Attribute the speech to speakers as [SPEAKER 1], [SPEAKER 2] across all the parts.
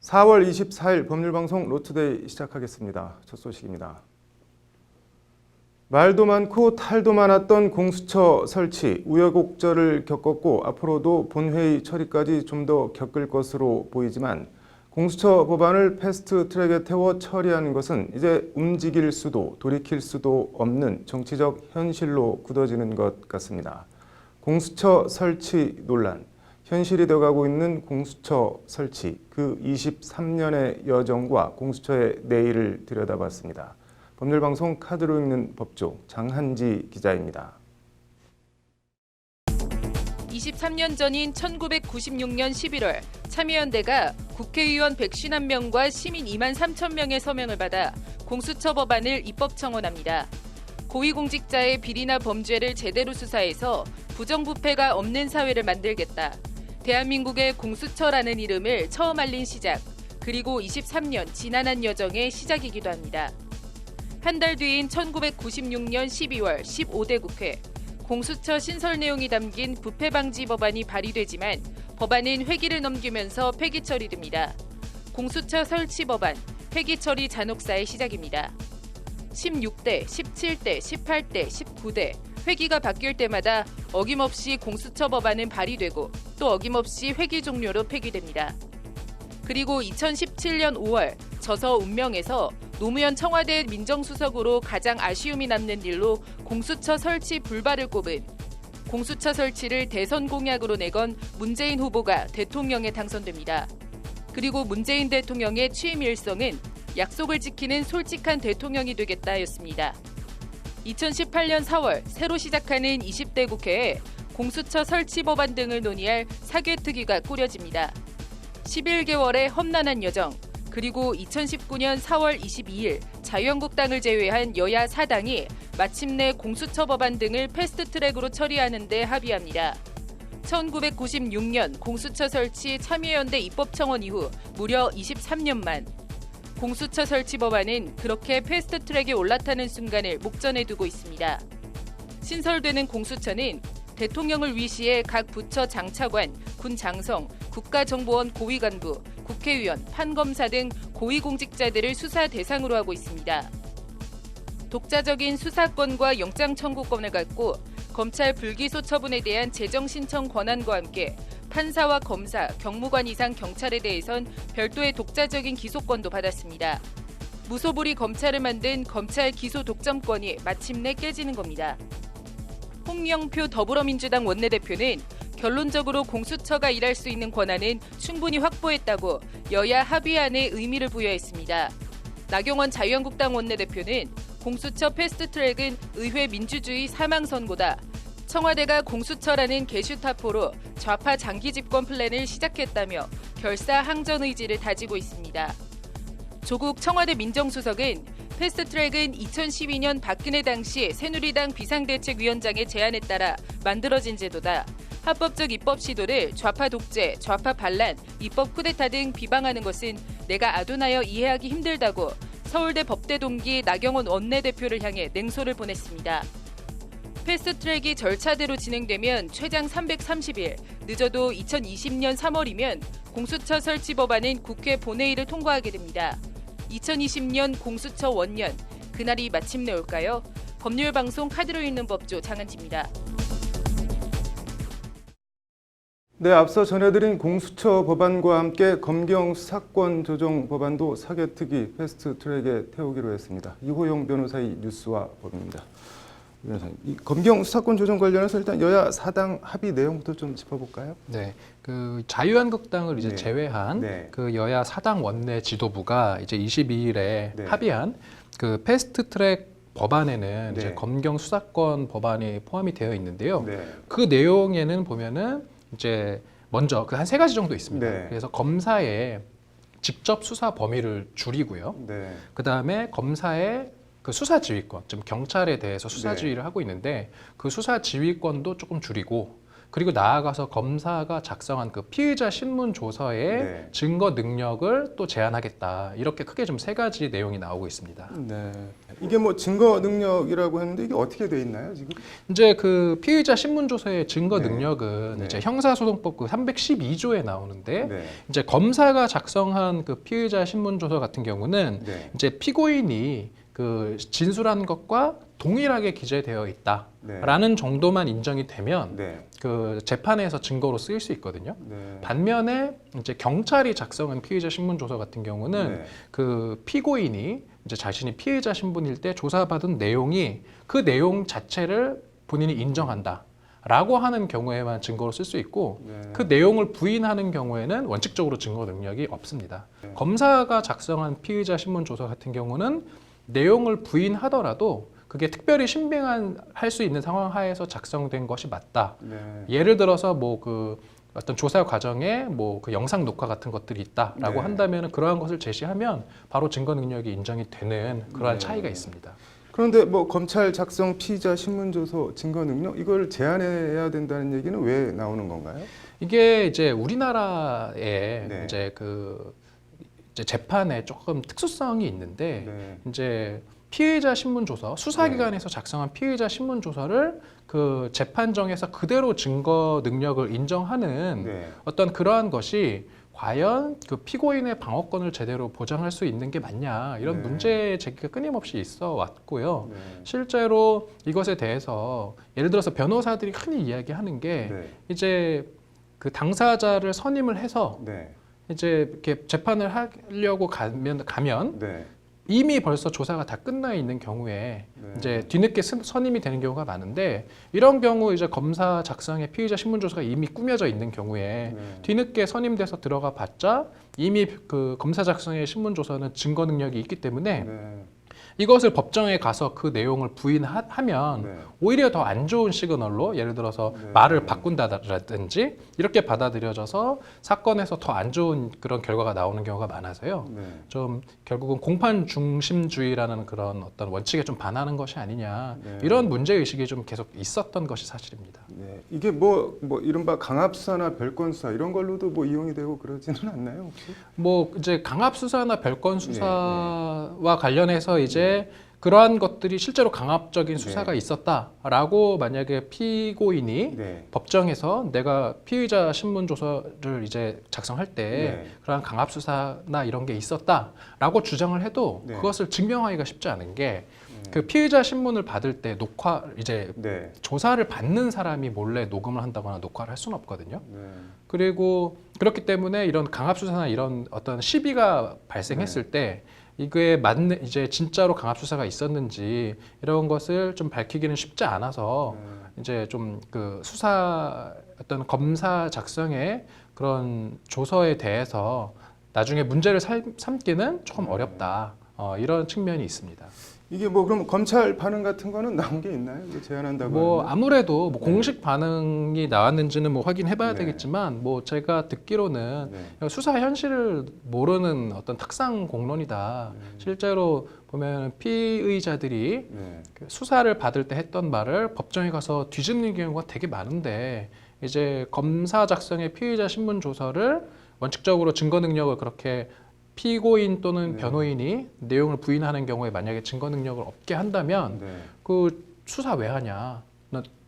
[SPEAKER 1] 4월 24일 법률방송 로투데이 시작하겠습니다. 첫 소식입니다. 말도 많고 탈도 많았던 공수처 설치, 우여곡절을 겪었고 앞으로도 본회의 처리까지 좀 더 겪을 것으로 보이지만 공수처 법안을 패스트트랙에 태워 처리하는 것은 이제 움직일 수도 돌이킬 수도 없는 정치적 현실로 굳어지는 것 같습니다. 공수처 설치 논란. 현실이 되어가고 있는 공수처 설치, 그 23년의 여정과 공수처의 내일을 들여다봤습니다. 법률방송 카드로 읽는 법조 장한지 기자입니다.
[SPEAKER 2] 23년 전인 1996년 11월 참여연대가 국회의원 151명과 시민 2만 3천 명의 서명을 받아 공수처 법안을 입법 청원합니다. 고위공직자의 비리나 범죄를 제대로 수사해서 부정부패가 없는 사회를 만들겠다. 대한민국의 공수처라는 이름을 처음 알린 시작, 그리고 23년 지난한 여정의 시작이기도 합니다. 한 달 뒤인 1996년 12월 15대 국회, 공수처 신설 내용이 담긴 부패 방지 법안이 발의되지만 법안은 회기를 넘기면서 폐기 처리됩니다. 공수처 설치 법안, 폐기 처리 잔혹사의 시작입니다. 16대, 17대, 18대, 19대, 회기가 바뀔 때마다 어김없이 공수처 법안은 발의되고 또 어김없이 회기 종료로 폐기됩니다. 그리고 2017년 5월 저서 운명에서 노무현 청와대 민정수석으로 가장 아쉬움이 남는 일로 공수처 설치 불발을 꼽은 공수처 설치를 대선 공약으로 내건 문재인 후보가 대통령에 당선됩니다. 그리고 문재인 대통령의 취임 일성은 약속을 지키는 솔직한 대통령이 되겠다였습니다. 2018년 4월 새로 시작하는 20대 국회에 공수처 설치 법안 등을 논의할 사개특위가 꾸려집니다. 11개월의 험난한 여정, 그리고 2019년 4월 22일 자유한국당을 제외한 여야 4당이 마침내 공수처 법안 등을 패스트트랙으로 처리하는 데 합의합니다. 1996년 공수처 설치 참여연대 입법청원 이후 무려 23년 만, 공수처 설치 법안은 그렇게 패스트트랙에 올라타는 순간을 목전에 두고 있습니다. 신설되는 공수처는 대통령을 위시해 각 부처 장차관, 군 장성, 국가정보원 고위간부, 국회의원, 판검사 등 고위공직자들을 수사 대상으로 하고 있습니다. 독자적인 수사권과 영장 청구권을 갖고 검찰 불기소 처분에 대한 재정 신청 권한과 함께 판사와 검사, 경무관 이상 경찰에 대해선 별도의 독자적인 기소권도 받았습니다. 무소불위 검찰을 만든 검찰 기소 독점권이 마침내 깨지는 겁니다. 홍영표 더불어민주당 원내대표는 결론적으로 공수처가 일할 수 있는 권한은 충분히 확보했다고 여야 합의안에 의미를 부여했습니다. 나경원 자유한국당 원내대표는 공수처 패스트트랙은 의회 민주주의 사망선고다. 청와대가 공수처라는 게슈타포로 좌파 장기 집권 플랜을 시작했다며 결사항전 의지를 다지고 있습니다. 조국 청와대 민정수석은 패스트트랙은 2012년 박근혜 당시 새누리당 비상대책위원장의 제안에 따라 만들어진 제도다. 합법적 입법 시도를 좌파 독재, 좌파 반란, 입법 쿠데타 등 비방하는 것은 내가 아둔하여 이해하기 힘들다고 서울대 법대 동기 나경원 원내대표를 향해 냉소를 보냈습니다. 패스트트랙이 절차대로 진행되면 최장 330일, 늦어도 2020년 3월이면 공수처 설치 법안은 국회 본회의를 통과하게 됩니다. 2020년 공수처 원년, 그날이 마침내 올까요? 법률방송 카드로 읽는 법조 장한지입니다.
[SPEAKER 1] 네, 앞서 전해드린 공수처 법안과 함께 검경 수사권 조정 법안도 사개특위 패스트트랙에 태우기로 했습니다. 이호영 변호사의 뉴스와 법입니다. 변호사님, 이 검경 수사권 조정 관련해서 일단 여야 4당 합의 내용부터 좀 짚어볼까요?
[SPEAKER 3] 네, 그 자유한국당을 이제
[SPEAKER 1] 네.
[SPEAKER 3] 제외한
[SPEAKER 1] 네.
[SPEAKER 3] 그 여야 4당 원내 지도부가 이제 22일에
[SPEAKER 1] 네.
[SPEAKER 3] 합의한 그 패스트트랙 법안에는
[SPEAKER 1] 네.
[SPEAKER 3] 이제 검경 수사권 법안이 포함이 되어 있는데요.
[SPEAKER 1] 네.
[SPEAKER 3] 그 내용에는 보면은 이제 먼저 그 한 3가지 정도 있습니다.
[SPEAKER 1] 네.
[SPEAKER 3] 그래서 검사의 직접 수사 범위를 줄이고요.
[SPEAKER 1] 네.
[SPEAKER 3] 그 다음에 검사의 그 수사 지휘권, 지금 경찰에 대해서 수사
[SPEAKER 1] 네.
[SPEAKER 3] 지휘를 하고 있는데 그 수사 지휘권도 조금 줄이고, 그리고 나아가서 검사가 작성한 그 피의자 신문 조서의
[SPEAKER 1] 네.
[SPEAKER 3] 증거 능력을 또 제한하겠다. 이렇게 크게 좀 세 가지 내용이 나오고 있습니다.
[SPEAKER 1] 네. 이게 뭐 증거 능력이라고 했는데 이게 어떻게 돼 있나요, 지금?
[SPEAKER 3] 이제 그 피의자 신문 조서의 증거
[SPEAKER 1] 네.
[SPEAKER 3] 능력은
[SPEAKER 1] 네.
[SPEAKER 3] 이제 형사소송법 그 312조에 나오는데
[SPEAKER 1] 네.
[SPEAKER 3] 이제 검사가 작성한 그 피의자 신문 조서 같은 경우는
[SPEAKER 1] 네.
[SPEAKER 3] 이제 피고인이 그 진술한 것과 동일하게 기재되어 있다라는 정도만 인정이 되면
[SPEAKER 1] 네.
[SPEAKER 3] 그 재판에서 증거로 쓰일 수 있거든요.
[SPEAKER 1] 네.
[SPEAKER 3] 반면에 이제 경찰이 작성한 피의자 신문 조서 같은 경우는
[SPEAKER 1] 네.
[SPEAKER 3] 그 피고인이 이제 자신이 피의자 신분일 때 조사받은 내용이 그 내용 자체를 본인이 인정한다라고 하는 경우에만 증거로 쓸 수 있고
[SPEAKER 1] 네.
[SPEAKER 3] 그 내용을 부인하는 경우에는 원칙적으로 증거 능력이 없습니다.
[SPEAKER 1] 네.
[SPEAKER 3] 검사가 작성한 피의자 신문 조서 같은 경우는 내용을 부인하더라도 그게 특별히 신빙할 수 있는 상황 하에서 작성된 것이 맞다.
[SPEAKER 1] 네.
[SPEAKER 3] 예를 들어서 뭐 그 어떤 조사 과정에 뭐 그 영상 녹화 같은 것들이 있다라고
[SPEAKER 1] 네.
[SPEAKER 3] 한다면 그러한 것을 제시하면 바로 증거 능력이 인정이 되는 그러한
[SPEAKER 1] 네.
[SPEAKER 3] 차이가 있습니다.
[SPEAKER 1] 그런데 뭐 검찰 작성 피의자 신문조서 증거 능력 이걸 제한해야 된다는 얘기는 왜 나오는 건가요?
[SPEAKER 3] 이게 이제 우리나라의
[SPEAKER 1] 네.
[SPEAKER 3] 이제 그 이제 재판에 조금 특수성이 있는데
[SPEAKER 1] 네.
[SPEAKER 3] 이제 피의자 신문조서 수사기관에서 작성한 피의자 신문조서를 그 재판정에서 그대로 증거 능력을 인정하는
[SPEAKER 1] 네.
[SPEAKER 3] 어떤 그러한 것이 과연 그 피고인의 방어권을 제대로 보장할 수 있는 게 맞냐 이런
[SPEAKER 1] 네.
[SPEAKER 3] 문제 제기가 끊임없이 있어 왔고요.
[SPEAKER 1] 네.
[SPEAKER 3] 실제로 이것에 대해서 예를 들어서 변호사들이 흔히 이야기하는 게
[SPEAKER 1] 네.
[SPEAKER 3] 이제 그 당사자를 선임을 해서
[SPEAKER 1] 네.
[SPEAKER 3] 이제 이렇게 재판을 하려고 가면
[SPEAKER 1] 네.
[SPEAKER 3] 이미 벌써 조사가 다 끝나 있는 경우에
[SPEAKER 1] 네.
[SPEAKER 3] 이제 뒤늦게 선임이 되는 경우가 많은데 이런 경우 이제 검사 작성의 피의자 신문 조서가 이미 꾸며져 있는 경우에
[SPEAKER 1] 네.
[SPEAKER 3] 뒤늦게 선임돼서 들어가 봤자 이미 그 검사 작성의 신문 조서는 증거 능력이 있기 때문에
[SPEAKER 1] 네.
[SPEAKER 3] 이것을 법정에 가서 그 내용을 부인하면
[SPEAKER 1] 네.
[SPEAKER 3] 오히려 더 안 좋은 시그널로 예를 들어서
[SPEAKER 1] 네.
[SPEAKER 3] 말을 바꾼다든지 이렇게 받아들여져서 사건에서 더 안 좋은 그런 결과가 나오는 경우가 많아서요.
[SPEAKER 1] 네.
[SPEAKER 3] 좀 결국은 공판 중심주의라는 그런 어떤 원칙에 좀 반하는 것이 아니냐
[SPEAKER 1] 네.
[SPEAKER 3] 이런 문제 의식이 좀 계속 있었던 것이 사실입니다.
[SPEAKER 1] 네. 이게 뭐 이른바 강압 수사나 별건 수사 이런 걸로도 뭐 이용이 되고 그러지는 않나요, 혹시?
[SPEAKER 3] 뭐 이제 강압 수사나 별건
[SPEAKER 1] 네,
[SPEAKER 3] 수사와 관련해서 이제 그러한 것들이 실제로 강압적인 수사가
[SPEAKER 1] 네.
[SPEAKER 3] 있었다라고 만약에 피고인이
[SPEAKER 1] 네.
[SPEAKER 3] 법정에서 내가 피의자 신문 조서를 이제 작성할 때
[SPEAKER 1] 네.
[SPEAKER 3] 그러한 강압 수사나 이런 게 있었다라고 주장을 해도
[SPEAKER 1] 네.
[SPEAKER 3] 그것을 증명하기가 쉽지 않은 게 그 피의자 신문을 받을 때 이제
[SPEAKER 1] 네.
[SPEAKER 3] 조사를 받는 사람이 몰래 녹음을 한다거나 녹화를 할 수는 없거든요.
[SPEAKER 1] 네.
[SPEAKER 3] 그리고 그렇기 때문에 이런 강압 수사나 이런 어떤 시비가 발생했을 때 이게 맞는 이제 진짜로 강압 수사가 있었는지 이런 것을 좀 밝히기는 쉽지 않아서 이제 좀 그 수사 어떤 검사 작성의 그런 조서에 대해서 나중에 문제를 삼기는 조금 어렵다. 이런 측면이 있습니다.
[SPEAKER 1] 이게 뭐 그럼 검찰 반응 같은 거는 나온 게 있나요? 이거 제안한다고
[SPEAKER 3] 뭐
[SPEAKER 1] 하는데?
[SPEAKER 3] 아무래도 뭐
[SPEAKER 1] 네.
[SPEAKER 3] 공식 반응이 나왔는지는 뭐 확인해봐야
[SPEAKER 1] 네.
[SPEAKER 3] 되겠지만 뭐 제가 듣기로는
[SPEAKER 1] 네.
[SPEAKER 3] 수사 현실을 모르는 어떤 탁상 공론이다. 실제로 보면 피의자들이
[SPEAKER 1] 네.
[SPEAKER 3] 그 수사를 받을 때 했던 말을 법정에 가서 뒤집는 경우가 되게 많은데 이제 검사 작성의 피의자 신문 조서를 원칙적으로 증거 능력을 그렇게 피고인 또는
[SPEAKER 1] 네.
[SPEAKER 3] 변호인이 내용을 부인하는 경우에 만약에 증거 능력을 없게 한다면
[SPEAKER 1] 네.
[SPEAKER 3] 그 수사 왜 하냐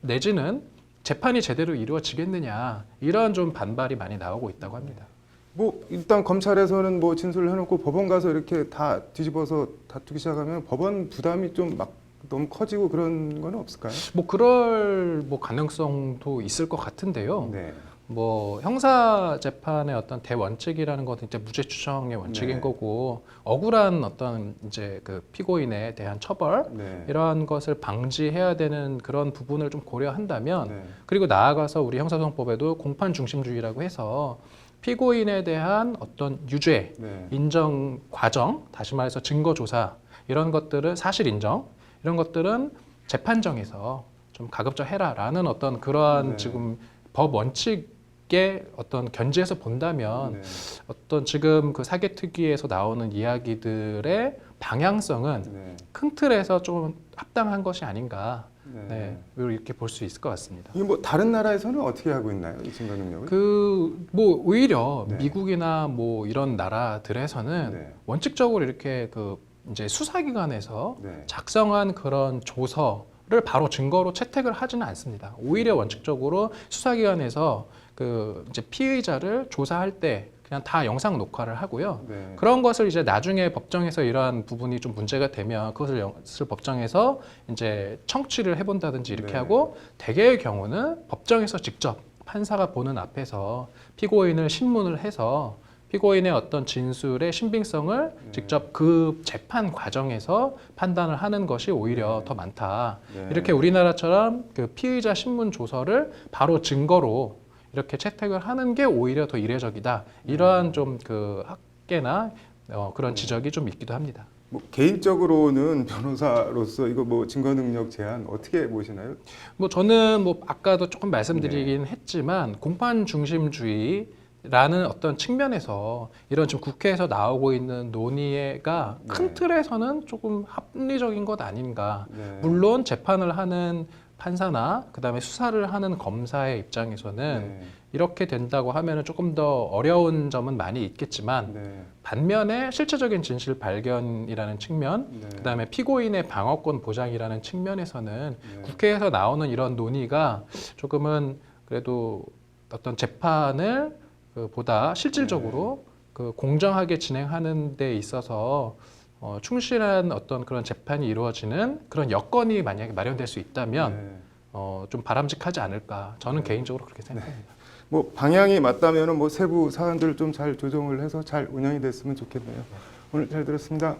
[SPEAKER 3] 내지는 재판이 제대로 이루어지겠느냐 이런 좀 반발이 많이 나오고 있다고 합니다.
[SPEAKER 1] 뭐 일단 검찰에서는 뭐 진술을 해놓고 법원 가서 이렇게 다 뒤집어서 다투기 시작하면 법원 부담이 좀 막 너무 커지고 그런 건 없을까요?
[SPEAKER 3] 뭐 그럴 뭐 가능성도 있을 것 같은데요.
[SPEAKER 1] 네.
[SPEAKER 3] 뭐 형사 재판의 어떤 대원칙이라는 것은 이제 무죄 추정의 원칙인
[SPEAKER 1] 네.
[SPEAKER 3] 거고 억울한 어떤 이제 그 피고인에 대한 처벌
[SPEAKER 1] 네.
[SPEAKER 3] 이러한 것을 방지해야 되는 그런 부분을 좀 고려한다면
[SPEAKER 1] 네.
[SPEAKER 3] 그리고 나아가서 우리 형사소송법에도 공판 중심주의라고 해서 피고인에 대한 어떤 유죄
[SPEAKER 1] 네.
[SPEAKER 3] 인정 과정 다시 말해서 증거 조사 이런 것들은 사실 인정 이런 것들은 재판정에서 좀 가급적 해라라는 어떤 그러한
[SPEAKER 1] 네.
[SPEAKER 3] 지금 법 원칙의 어떤 견지에서 본다면
[SPEAKER 1] 네.
[SPEAKER 3] 어떤 지금 그 사개특위에서 나오는 이야기들의 방향성은
[SPEAKER 1] 네.
[SPEAKER 3] 큰 틀에서 좀 합당한 것이 아닌가 네, 이렇게 볼 수 있을 것 같습니다.
[SPEAKER 1] 이게 뭐 다른 나라에서는 어떻게 하고 있나요? 이 증거 능력을?
[SPEAKER 3] 뭐 오히려
[SPEAKER 1] 네.
[SPEAKER 3] 미국이나 뭐 이런 나라들에서는
[SPEAKER 1] 네.
[SPEAKER 3] 원칙적으로 이렇게 이제 수사기관에서
[SPEAKER 1] 네.
[SPEAKER 3] 작성한 그런 조서를 바로 증거로 채택을 하지는 않습니다. 오히려 원칙적으로 수사기관에서 이제 피의자를 조사할 때 그냥 다 영상 녹화를 하고요.
[SPEAKER 1] 네.
[SPEAKER 3] 그런 것을 이제 나중에 법정에서 이러한 부분이 좀 문제가 되면 그것을 법정에서 이제 청취를 해본다든지 이렇게
[SPEAKER 1] 네.
[SPEAKER 3] 하고 대개의 경우는 법정에서 직접 판사가 보는 앞에서 피고인을 신문을 해서 피고인의 어떤 진술의 신빙성을 직접 그 재판 과정에서 판단을 하는 것이 오히려 더 많다.
[SPEAKER 1] 네.
[SPEAKER 3] 이렇게 우리나라처럼 그 피의자 신문 조서를 바로 증거로 이렇게 채택을 하는 게 오히려 더 이례적이다. 이러한 좀 학계나 그런 지적이 좀 있기도 합니다.
[SPEAKER 1] 뭐 개인적으로는 변호사로서 이거 뭐 증거 능력 제한 어떻게 보시나요?
[SPEAKER 3] 뭐 저는 뭐 아까도 조금 말씀드리긴 했지만 공판 중심주의라는 어떤 측면에서 이런 지금 국회에서 나오고 있는 논의가 큰 틀에서는 조금 합리적인 것 아닌가.
[SPEAKER 1] 네.
[SPEAKER 3] 물론 재판을 하는 판사나 그다음에 수사를 하는 검사의 입장에서는
[SPEAKER 1] 네.
[SPEAKER 3] 이렇게 된다고 하면은 조금 더 어려운 점은 많이 있겠지만
[SPEAKER 1] 네.
[SPEAKER 3] 반면에 실체적인 진실 발견이라는 측면,
[SPEAKER 1] 네.
[SPEAKER 3] 그다음에 피고인의 방어권 보장이라는 측면에서는
[SPEAKER 1] 네.
[SPEAKER 3] 국회에서 나오는 이런 논의가 조금은 그래도 어떤 재판을 보다 실질적으로 공정하게 진행하는 데 있어서 충실한 어떤 그런 재판이 이루어지는 그런 여건이 만약에 마련될 수 있다면 좀 바람직하지 않을까. 저는 개인적으로 그렇게 생각합니다.
[SPEAKER 1] 뭐 방향이 맞다면은 뭐 세부 사안들을 좀 잘 조정을 해서 잘 운영이 됐으면 좋겠네요. 오늘 잘 들었습니다.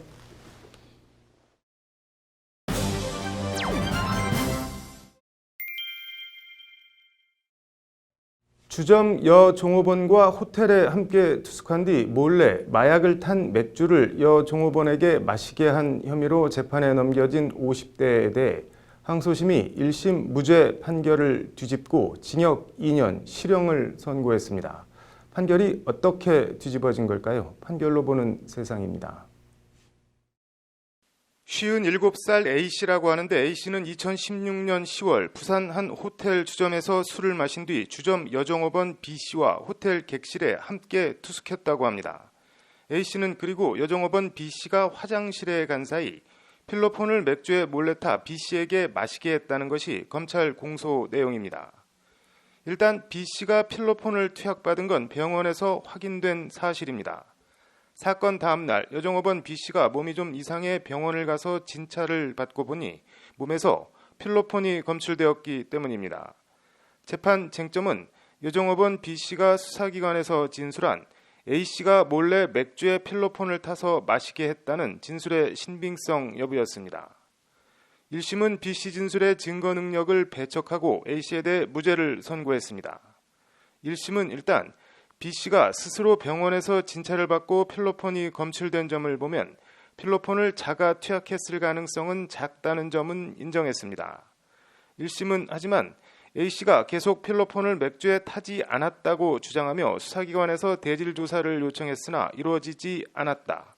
[SPEAKER 1] 주점 여 종업원과 호텔에 함께 투숙한 뒤 몰래 마약을 탄 맥주를 여 종업원에게 마시게 한 혐의로 재판에 넘겨진 50대에 대해 항소심이 1심 무죄 판결을 뒤집고 징역 2년 실형을 선고했습니다. 판결이 어떻게 뒤집어진 걸까요? 판결로 보는 세상입니다. 57살 A씨라고 하는데 A씨는 2016년 10월 부산 한 호텔 주점에서 술을 마신 뒤 주점 여종업원 B씨와 호텔 객실에 함께 투숙했다고 합니다. A씨는 그리고 여종업원 B씨가 화장실에 간 사이 필로폰을 맥주에 몰래 타 B씨에게 마시게 했다는 것이 검찰 공소 내용입니다. 일단 B씨가 필로폰을 투약받은 건 병원에서 확인된 사실입니다. 사건 다음 날 여종업원 B씨가 몸이 좀 이상해 병원을 가서 진찰을 받고 보니 몸에서 필로폰이 검출되었기 때문입니다. 재판 쟁점은 여종업원 B씨가 수사기관에서 진술한 A씨가 몰래 맥주에 필로폰을 타서 마시게 했다는 진술의 신빙성 여부였습니다. 1심은 B씨 진술의 증거 능력을 배척하고 A씨에 대해 무죄를 선고했습니다. 1심은 일단 B씨가 스스로 병원에서 진찰을 받고 필로폰이 검출된 점을 보면 필로폰을 자가 투약했을 가능성은 작다는 점은 인정했습니다. 1심은 하지만 A씨가 계속 필로폰을 맥주에 타지 않았다고 주장하며 수사기관에서 대질 조사를 요청했으나 이루어지지 않았다.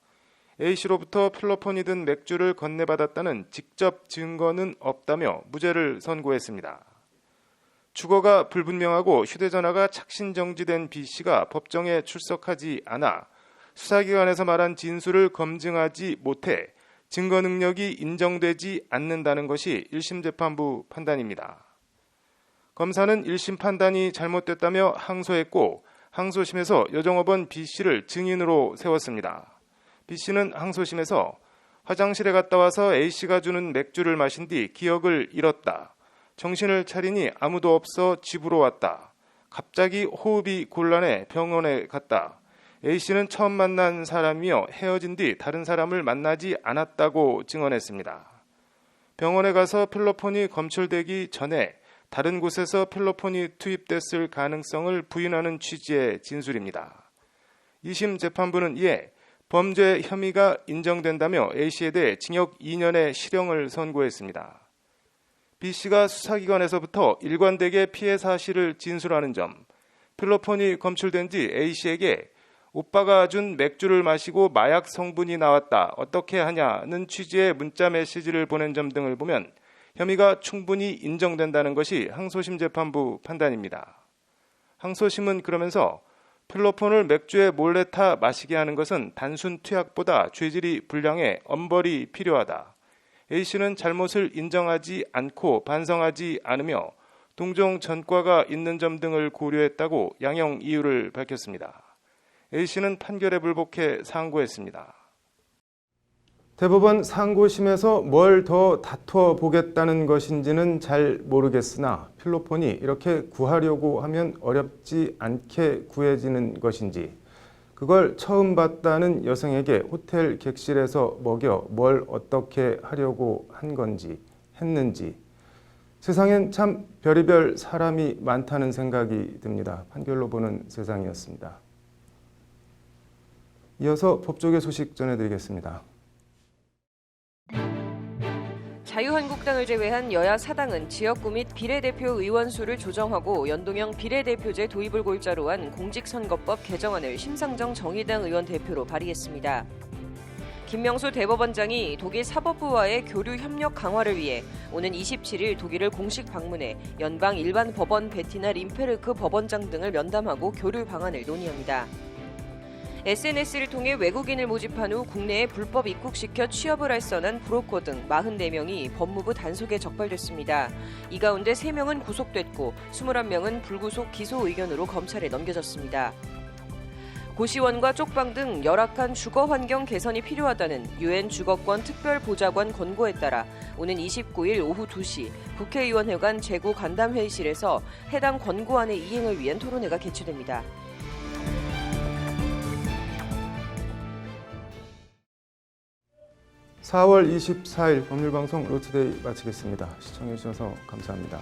[SPEAKER 1] A씨로부터 필로폰이 든 맥주를 건네받았다는 직접 증거는 없다며 무죄를 선고했습니다. 주거가 불분명하고 휴대전화가 착신정지된 B씨가 법정에 출석하지 않아 수사기관에서 말한 진술을 검증하지 못해 증거 능력이 인정되지 않는다는 것이 1심 재판부 판단입니다. 검사는 1심 판단이 잘못됐다며 항소했고 항소심에서 여종업원 B씨를 증인으로 세웠습니다. B씨는 항소심에서 화장실에 갔다 와서 A씨가 주는 맥주를 마신 뒤 기억을 잃었다. 정신을 차리니 아무도 없어 집으로 왔다. 갑자기 호흡이 곤란해 병원에 갔다. A씨는 처음 만난 사람이며 헤어진 뒤 다른 사람을 만나지 않았다고 증언했습니다. 병원에 가서 필로폰이 검출되기 전에 다른 곳에서 필로폰이 투입됐을 가능성을 부인하는 취지의 진술입니다. 2심 재판부는 이에 범죄 혐의가 인정된다며 A씨에 대해 징역 2년의 실형을 선고했습니다. B씨가 수사기관에서부터 일관되게 피해 사실을 진술하는 점, 필로폰이 검출된 뒤 A씨에게 오빠가 준 맥주를 마시고 마약 성분이 나왔다. 어떻게 하냐는 취지의 문자 메시지를 보낸 점 등을 보면 혐의가 충분히 인정된다는 것이 항소심 재판부 판단입니다. 항소심은 그러면서 필로폰을 맥주에 몰래 타 마시게 하는 것은 단순 투약보다 죄질이 불량해 엄벌이 필요하다. A씨는 잘못을 인정하지 않고 반성하지 않으며 동종 전과가 있는 점 등을 고려했다고 양형 이유를 밝혔습니다. A씨는 판결에 불복해 상고했습니다. 대법원 상고심에서 뭘 더 다투어 보겠다는 것인지는 잘 모르겠으나 필로폰이 이렇게 구하려고 하면 어렵지 않게 구해지는 것인지, 그걸 처음 봤다는 여성에게 호텔 객실에서 먹여 뭘 어떻게 하려고 한 건지, 했는지, 세상엔 참 별의별 사람이 많다는 생각이 듭니다. 판결로 보는 세상이었습니다. 이어서 법조계 소식 전해드리겠습니다.
[SPEAKER 4] 자유한국당을 제외한 여야 사당은 지역구 및 비례대표 의원 수를 조정하고 연동형 비례대표제 도입을 골자로 한 공직선거법 개정안을 심상정 정의당 의원 대표로 발의했습니다. 김명수 대법원장이 독일 사법부와의 교류 협력 강화를 위해 오는 27일 독일을 공식 방문해 연방 일반 법원 베티나 림페르크 법원장 등을 면담하고 교류 방안을 논의합니다. SNS를 통해 외국인을 모집한 후 국내에 불법 입국시켜 취업을 알선한 브로커 등 44명이 법무부 단속에 적발됐습니다. 이 가운데 3명은 구속됐고 21명은 불구속 기소 의견으로 검찰에 넘겨졌습니다. 고시원과 쪽방 등 열악한 주거 환경 개선이 필요하다는 유엔 주거권 특별보좌관 권고에 따라 오는 29일 오후 2시 국회의원회관 제9 간담회의실에서 해당 권고안의 이행을 위한 토론회가 개최됩니다.
[SPEAKER 1] (4월 24일) 법률방송 로투데이 마치겠습니다. 시청해주셔서 감사합니다.